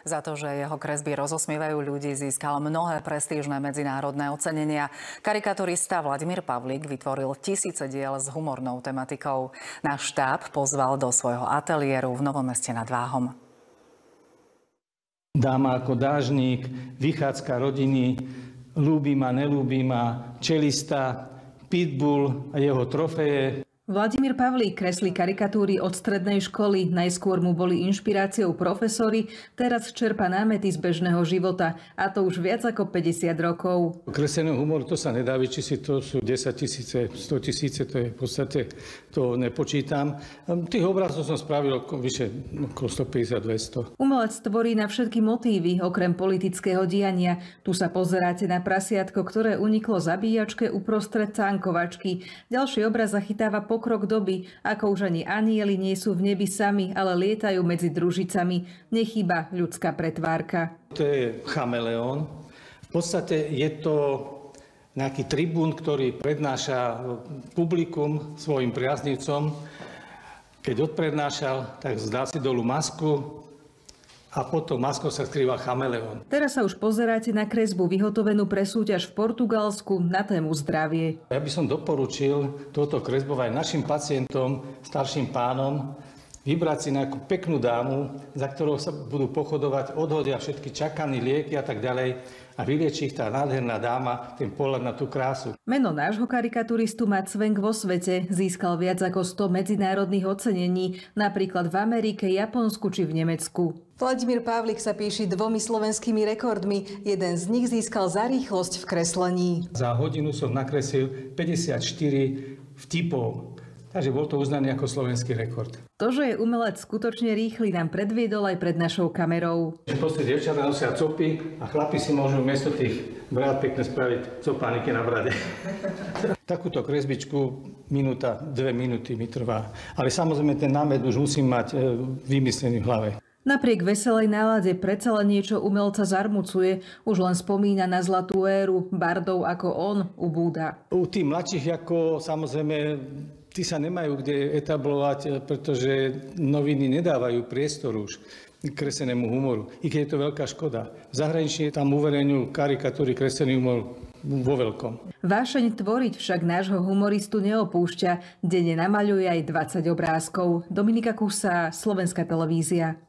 Za to, že jeho kresby rozosmievajú ľudí, získal mnohé prestížne medzinárodné ocenenia. Karikaturista Vladimír Pavlík vytvoril tisíce diel s humornou tematikou. Náš štáb pozval do svojho ateliéru v Novom Meste nad Váhom. Dáma ako dážnik, vychádzka rodiny, ľúbi ma, nelúbi ma, čelista, pitbull a jeho trofeje. Vladimír Pavlík kreslí karikatúry od strednej školy. Najskôr mu boli inšpiráciou profesori, teraz čerpa námety z bežného života. A to už viac ako 50 rokov. Kresleného humoru to sa nedá vyčísliť, to sú 10 000, 100 000, to je v podstate, to nepočítam. Tých obrazov som spravil vyše okolo 150-200. Umelec tvorí na všetky motívy, okrem politického diania. Tu sa pozeráte na prasiatko, ktoré uniklo zabíjačke uprostred cánkovačky. Ďalší obraz zachytáva pokrok doby, ako už ani anjeli nie sú v nebi sami, ale lietajú medzi družicami. Nechýba ľudská pretvárka. To je chameleón. V podstate je to nejaký tribún, ktorý prednáša publikum svojim priaznivcom. Keď odprednášal, tak zdal si dolu masku a potom maskou sa skrýva chameleón. Teraz sa už pozeráte na kresbu vyhotovenú pre súťaž v Portugalsku na tému zdravie. Ja by som doporučil toto kresbovať našim pacientom, starším pánom, vybrať si nejakú peknú dámu, za ktorou sa budú pochodovať, odhodia všetky čakané lieky a tak ďalej a vylieči ich tá nádherná dáma, ten pohľad na tú krásu. Meno nášho karikaturistu má cvenk vo svete. Získal viac ako 100 medzinárodných ocenení, napríklad v Amerike, Japonsku či v Nemecku. Vladimír Pavlík sa píši 2 slovenskými rekordmi. Jeden z nich získal za rýchlosť v kreslení. Za hodinu som nakreslil 54 vtipov. Takže bol to uznaný ako slovenský rekord. To, že je umelec skutočne rýchly, nám predviedol aj pred našou kamerou. Proste dievčatá nosia copy a chlapi si môžu miesto tých brát pekne spraviť copániky na brade. Takúto kresbičku minúta, 2 minúty mi trvá. Ale samozrejme ten námet už musím mať vymyslený v hlave. Napriek veselej nálade predsa len niečo umelca zarmucuje. Už len spomína na zlatú éru, bardov ako on ubúda. U tých mladších ako samozrejme tí sa nemajú kde etablovať, pretože noviny nedávajú priestor už kreslenému humoru. I keď je to veľká škoda. V zahraničí tam uverejňujú karikatúry kreslený humor vo veľkom. Vášeň tvoriť však nášho humoristu neopúšťa. Denne namaľuje aj 20 obrázkov. Dominika Kusa, Slovenská televízia.